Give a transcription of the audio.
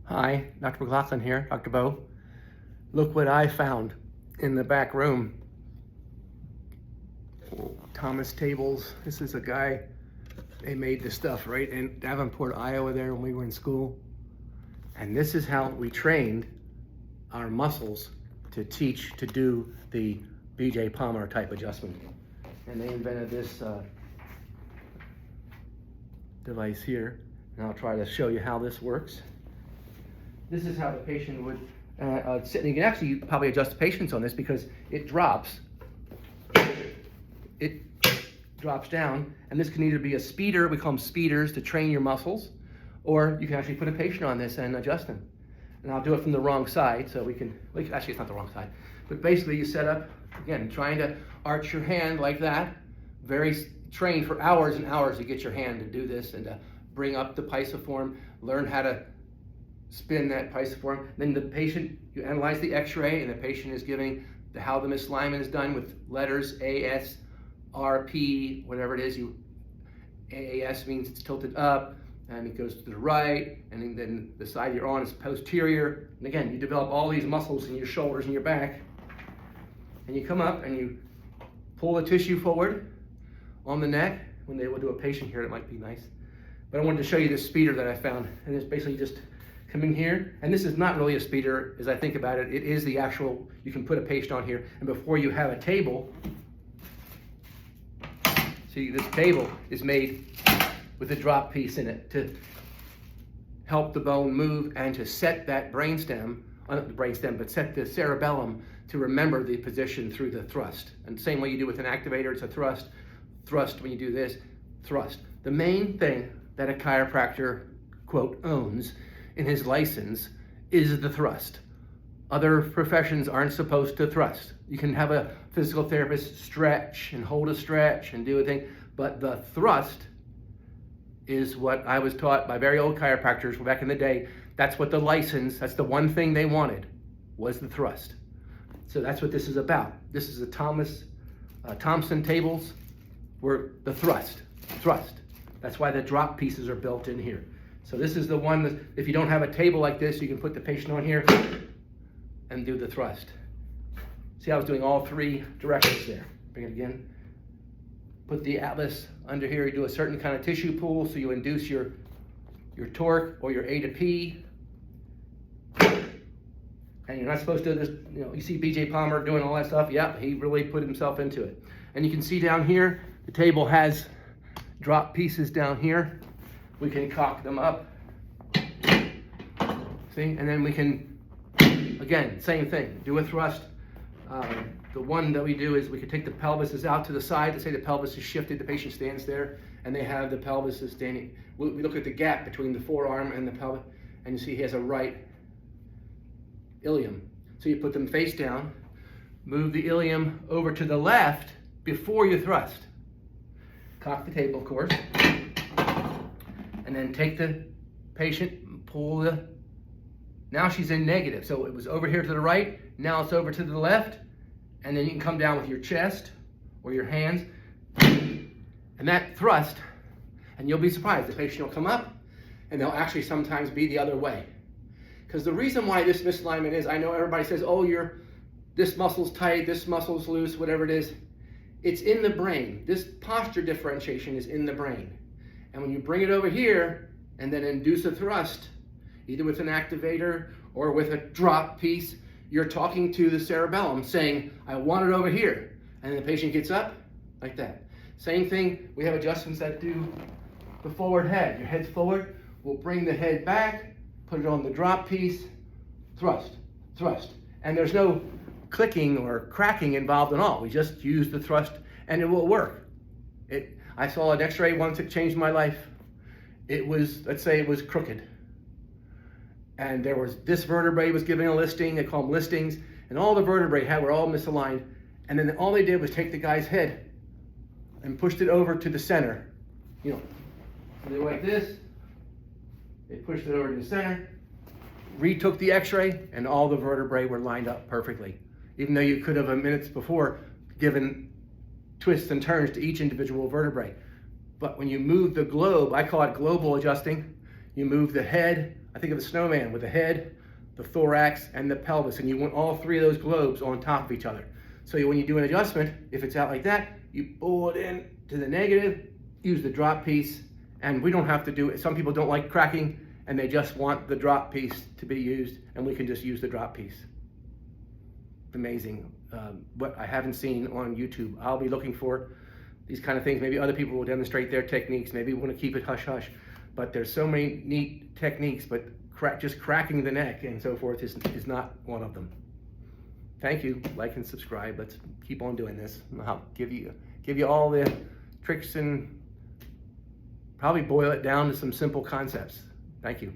Hi, Dr. McLaughlin here, Dr. Bo. Look what I found in the back room. Thomas tables. This is a guy, they made this stuff right in Davenport, Iowa there when we were in school. And this is how we trained our muscles to teach to do the B.J. Palmer type adjustment. And they invented this device here. And I'll try to show you how this works. This is how the patient would sit. And you can actually probably adjust the patience on this because it drops. It drops down, and this can either be a speeder, we call them speeders to train your muscles, or you can actually put a patient on this and adjust them. And I'll do it from the wrong side, so actually it's not the wrong side, but basically you set up, again, trying to arch your hand like that, very trained for hours and hours to get your hand to do this and to bring up the pisiform, learn how to spin that pisiform. Then the patient, you analyze the x-ray, and the patient is giving how the misalignment is done with letters A, S, R, P, whatever it is. AAS means it's tilted up, and it goes to the right, and then the side you're on is posterior. And again, you develop all these muscles in your shoulders and your back, and you come up and you pull the tissue forward on the neck. When they will do a patient here, it might be nice. But I wanted to show you this speeder that I found, and it's basically just coming here, and this is not really a speeder as I think about it. It is the actual, you can put a patient on here, and before you have a table, see this table is made with a drop piece in it to help the bone move and to set that brainstem, not the brainstem, but set the cerebellum to remember the position through the thrust. And the same way you do with an activator, it's a thrust. Thrust when you do this, thrust. The main thing that a chiropractor, quote, owns in his license is the thrust. Other professions aren't supposed to thrust. You can have a physical therapist stretch and hold a stretch and do a thing, but the thrust is what I was taught by very old chiropractors back in the day. That's what the license, that's the one thing they wanted, was the thrust. So that's what this is about. This is the Thompson tables were the thrust. That's why the drop pieces are built in here. So this is the one that, if you don't have a table like this, you can put the patient on here and do the thrust. See, I was doing all three directions there. Bring it again. Put the atlas under here. You do a certain kind of tissue pull, so you induce your torque or your A to P. And you're not supposed to just, you see B.J. Palmer doing all that stuff. Yeah, he really put himself into it. And you can see down here, the table has drop pieces down here. We can cock them up. See, and then we can, again, same thing, do a thrust. The one that we do is we can take the pelvis out to the side. Let's say the pelvis is shifted, the patient stands there, and they have the pelvis is standing. We look at the gap between the forearm and the pelvis, and you see he has a right ilium. So you put them face down, move the ilium over to the left before you thrust. Cock the table, of course, and then take the patient, pull the, now she's in negative. So it was over here to the right, now it's over to the left, and then you can come down with your chest or your hands, and that thrust, and you'll be surprised, the patient will come up, and they'll actually sometimes be the other way. Because the reason why this misalignment is, I know everybody says, oh, this muscle's tight, this muscle's loose, whatever it is. It's in the brain. This posture differentiation is in the brain. And when you bring it over here and then induce a thrust, either with an activator or with a drop piece, you're talking to the cerebellum saying, I want it over here. And then the patient gets up like that. Same thing, we have adjustments that do the forward head. Your head's forward, we'll bring the head back, put it on the drop piece, thrust, thrust. And there's no clicking or cracking involved at all. We just use the thrust and it will work. I saw an x-ray once that changed my life. It was, let's say it was crooked. And there was, this vertebrae was giving a listing, they call them listings, and all the vertebrae were all misaligned. And then all they did was take the guy's head and pushed it over to the center. They went like this, they pushed it over to the center, retook the x-ray, and all the vertebrae were lined up perfectly. Even though you could have minutes before given twists and turns to each individual vertebrae. But when you move the globe, I call it global adjusting, you move the head I think of a snowman with the head, the thorax, and the pelvis, and you want all three of those globes on top of each other. So when you do an adjustment, if it's out like that, you pull it in to the negative, use the drop piece, and we don't have to do it. Some people don't like cracking, and they just want the drop piece to be used, and we can just use the drop piece. Amazing. What I haven't seen on YouTube. I'll be looking for these kind of things. Maybe other people will demonstrate their techniques. Maybe we want to keep it hush-hush. But there's so many neat techniques, but just cracking the neck and so forth is not one of them. Thank you. Like and subscribe. Let's keep on doing this. I'll give you all the tricks and probably boil it down to some simple concepts. Thank you.